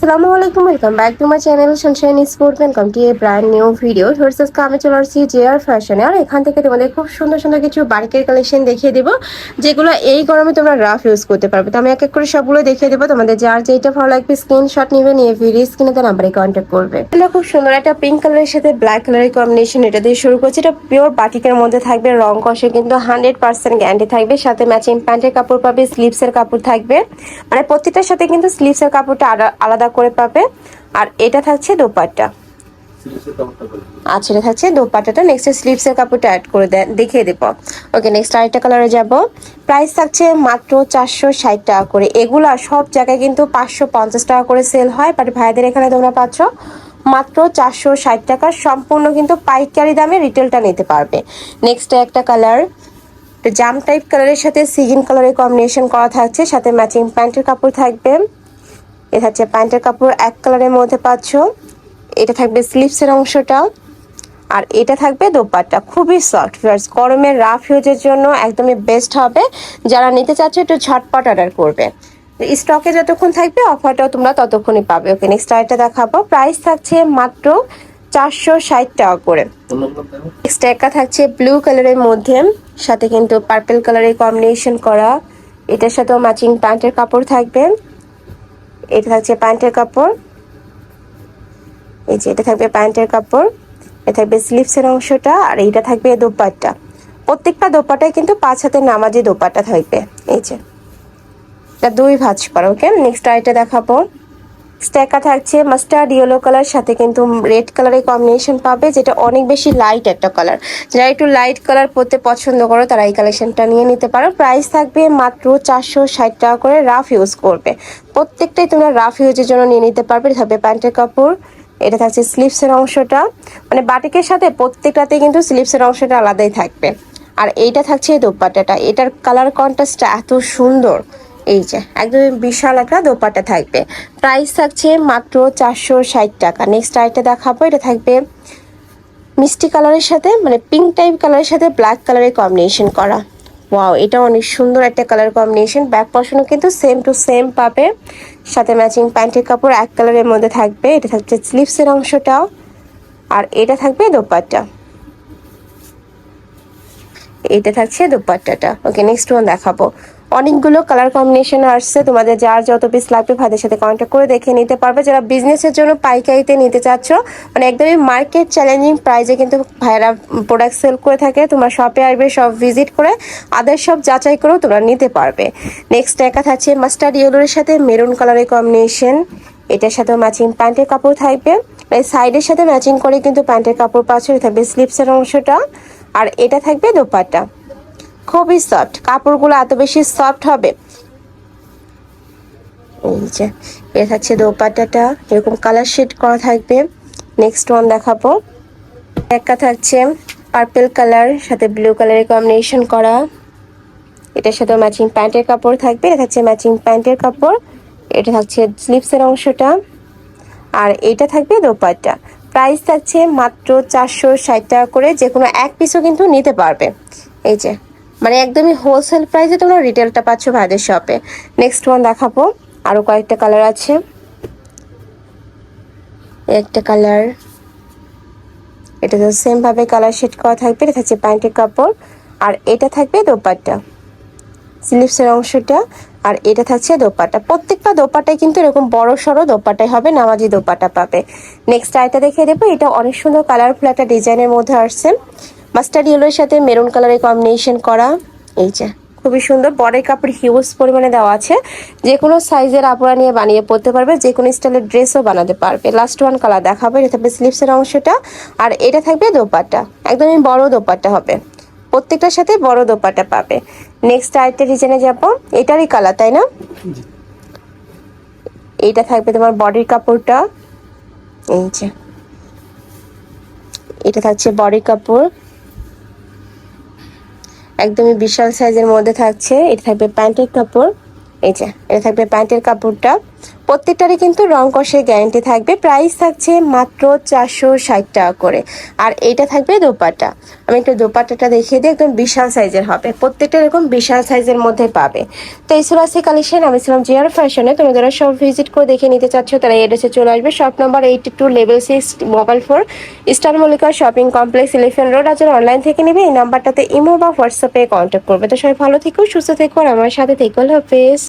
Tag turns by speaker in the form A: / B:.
A: আসসালামু আলাইকুম, welcome back to my channel Sunshine sport welcome to A brand new video. আজকে আমি চলে আসছি জেআর ফ্যাশনে, আর এখান থেকে তোমাদের খুব সুন্দর সুন্দর কিছু বাটিকের কালেকশন দেখিয়ে দেবো, যেগুলো এই গরমে তোমরা রাফ ইউজ করতে পারবে। তো আমি এক এক করে সবগুলো দেখিয়ে দেবো, তোমাদের যার যেটা ভালো লাগবে স্ক্রিনশট নিবে, নিয়ে ভিডিও স্ক্রিনে তার নাম্বারে কন্ট্যাক্ট করবে। এটা খুব সুন্দর একটা পিঙ্ক কালারের সাথে ব্ল্যাক কালারের কম্বিনেশন, এটা দিয়ে শুরু করছি। এটা পিওর বাটিকের মধ্যে থাকবে, রং কষে কিন্তু 100% গ্যারান্টি থাকবে। সাথে ম্যাচিং প্যান্টের কাপড় পাবে, স্লিভসের কাপড় থাকবে, মানে প্রত্যেকটার সাথে কিন্তু স্লিভসের কাপড়টা আলাদা করে পাবে। আর এটা থাকছে দোপাট্টা। আচ্ছা, এটা থাকছে দোপাট্টাটা। নেক্সট স্লিভসের কাপড়টা অ্যাড করে দেখিয়ে দেবো। ওকে, নেক্সট আরেকটা কালারে যাব। প্রাইস থাকছে মাত্র 460 টাকা করে। এগুলা সব জায়গায় কিন্তু 550 টাকা করে সেল হয়, বাট ভাইদের এখানে তোমরা পাচ্ছ মাত্র 460 টাকা। সম্পূর্ণ কিন্তু পাইকারি দামে রিটেলটা নিতে পারবে। নেক্সট একটা কালার, জাম টাইপ কালারের সাথে সিগিন কালারের কম্বিনেশন করা থাকছে, সাথে ম্যাচিং প্যান্টের কাপড় থাকবে। এটা হচ্ছে প্যান্টের কাপড়, এক কালারের মধ্যে পাচ্ছ। এটা থাকবে স্লিভসের অংশটা, আর এটা থাকবে দোপাট্টা। খুবই সফট, গরমের রাফ ইউজের জন্য একদমই বেস্ট হবে। যারা নিতে চাচ্ছে একটু ঝটপট অর্ডার করবে। স্টকে যতক্ষণ থাকবে অফারটাও তোমরা ততক্ষণই পাবে। ওকে, নেক্সট আরেকটা দেখাবো। প্রাইস থাকছে মাত্র 460 টাকা করে। নেক্সট একটা থাকছে ব্লু কালারের মধ্যে, সাথে কিন্তু পার্পল কালারের কম্বিনেশন করা। এটার সাথেও ম্যাচিং প্যান্টের কাপড় থাকবে। এটা থাকছে প্যান্টের কাপড়, এই যে এটা থাকবে প্যান্টের কাপড়। এটা থাকবে স্লিভসের অংশটা, আর এইটা থাকবে দোপাট্টা। প্রত্যেকটা দোপাট্টায় কিন্তু 5 হাতের নামাজি দোপাট্টা থাকবে। এই যে এটা 2 ভাঁজ করা। ওকে, নেক্সট আইটা দেখাবো। স্টেকা থাকছে মাস্টার্ড ইয়েলো কালার, সাথে কিন্তু রেড কালারের কম্বিনেশন পাবে, যেটা অনেক বেশি লাইট একটা কালার। যারা একটু লাইট কালার পরতে পছন্দ করো তারা এই কালেকশনটা নিয়ে নিতে পারো। প্রাইস থাকবে মাত্র 460 টাকা করে। রাফ ইউজ করবে, প্রত্যেকটাই তোমরা রাফ ইউজের জন্য নিয়ে নিতে পারবে। থাকবে প্যান্টের কাপড়, এটা থাকছে স্লিভসের অংশটা, মানে বাটিকের সাথে প্রত্যেকটাতে কিন্তু স্লিভসের অংশটা আলাদাই থাকবে। আর এইটা থাকছে দোপাট্টাটা, এটার কালার কন্ট্রাস্টটা এত সুন্দর। এই যে একদম বিশাল একটা দোপাট্টা থাকবে। প্রাইস থাকছে মাত্র 460 টাকা। নেক্সট আইটা দেখাবো। এটা থাকবে মিষ্টি কালারের সাথে, মানে পিঙ্ক টাইপ কালারের সাথে ব্ল্যাক কালারের কম্বিনেশন করা। ওয়াও, এটা অনেক সুন্দর একটা কালার কম্বিনেশন। ব্যাক পশনও কিন্তু সেম টু সেম পাবে, সাথে ম্যাচিং প্যান্টের কাপড় এক কালারের মধ্যে থাকবে। এটা থাকছে স্লিভসের অংশটা, আর এটা থাকবে দোপাট্টা। এটা থাকছে দোপাট্টাটা। ওকে, নেক্সট ওয়ান দেখাবো। অনেকগুলো কালার কম্বিনেশন আসছে, তোমাদের যার যত পিস লাগবে ভাইদের সাথে কন্ট্যাক্ট করে দেখে নিতে পারবে। যারা বিজনেসের জন্য পাইকারিতে নিতে চাচ্ছ, মানে একদমই মার্কেট চ্যালেঞ্জিং প্রাইসে কিন্তু ভাইরা প্রোডাক্ট সেল করে থাকে। তোমরা শপে আসবে, সব ভিজিট করে আদার সব যাচাই করেও তোমরা নিতে পারবে। নেক্সট একা থাকছে মাস্টার্ড ইয়েলোর সাথে মেরুন কালারের কম্বিনেশন, এটার সাথে ম্যাচিং প্যান্টের কাপড় থাকবে। এই সাইডের সাথে ম্যাচিং করে কিন্তু প্যান্টের কাপড় পাচ্ছ। থাকবে স্লিভসের অংশটা, আর এটা থাকবে দোপাট্টা। খুবই সফট, কাপড়গুলো এত বেশি সফট হবে। এই যে এটা থাকছে দোপাট্টাটা, এরকম কালার শেড করা থাকবে। নেক্সট ওয়ান দেখাবো। একটা থাকছে পার্পল কালার সাথে ব্লু কালারের কম্বিনেশন করা, এটার সাথে ম্যাচিং প্যান্টের কাপড় থাকবে। এটা থাকছে ম্যাচিং প্যান্টের কাপড়, এটা থাকছে স্লিভসের অংশটা, আর এটা থাকবে দোপাট্টা। প্রাইস থাকছে মাত্র 460 টাকা করে। যে কোনো এক পিসও কিন্তু নিতে পারবে। এই যে মানে একদমই হোলসেল প্রাইসে তোমরা রিটেলটা পাচ্ছ ভাইদের শপে। নেক্সট ওয়ান দেখাবো। আরো কয়েকটা কালার আছে। একটা কালার, এটা তো সেম ভাবে কালার শেড করা থাকবে। এটা থাকছে প্যান্টের কাপড়, আর এটা থাকবে দোপাট্টা, স্লিভসের অংশটা, আর এটা থাকছে দোপাট্টা। প্রত্যেকটা দোপাট্টায় কিন্তু এরকম বড় সড়ো দোপাট্টাই হবে, নামাজি দোপাট্টা পাবে। নেক্সট আইটা দেখিয়ে দেবো। এটা অনেক সুন্দর কালারফুল একটা ডিজাইনের মধ্যে আসছে, মাস্টার্ড ইয়েলোর সাথে মেরুন কালারের কম্বিনেশন করা। এই যে খুবই সুন্দর, বডির কাপড় হিউজ পরিমাণে দেওয়া আছে। যে কোনো সাইজের আপুরা নিয়ে বানিয়ে পরতে পারবে, যে কোনো স্টাইলের ড্রেসও বানাতে পারবে। লাস্ট ওয়ান কালার দেখাবো। এটা থাকবে স্লিভসের অংশটা, আর এটা থাকবে দোপাট্টা। একদমই বড় দোপাট্টা হবে, প্রত্যেকটার সাথে বড় দোপাট্টা পাবে। নেক্সট আরেকটা ডিজাইনে যাব। এটারই কালার, তাই না? এইটা থাকবে তোমার বডির কাপড়টা। এই যে এটা থাকছে বডির কাপড়, একদমই বিশাল সাইজের মধ্যে থাকছে। এটা থাকবে প্যান্টের কাপড়, এই যে এটা থাকবে প্যান্টের কাপড়টা, প্রত্যেকটারই কিন্তু রং কষের গ্যারান্টি থাকবে। প্রাইস থাকছে মাত্র 460 টাকা করে। আর এইটা থাকবে দোপাট্টা, আমি একটু দোপাট্টাটা দেখিয়ে দিই, একদম বিশাল সাইজের হবে, প্রত্যেকটা এরকম বিশাল সাইজের মধ্যে পাবে। তো এই ছিল আজকে কালেকশন। আমি ছিলাম জিআর ফ্যাশনে। তোমরা যারা সব ভিজিট করে দেখে নিতে চাচ্ছ তারা এই অ্যাড্রেসে চলে আসবে। Shop number 82 level 6 mobile 4 star Mallika shopping complex elephant road. আর যারা অনলাইন থেকে নেবে এই নাম্বারটাতে ইমো বা হোয়াটসঅ্যাপে কন্ট্যাক্ট করবে। তো সবাই ভালো থেকো, সুস্থ থেকো আর আমার সাথে থেকো। আল্লাহ হাফেজ।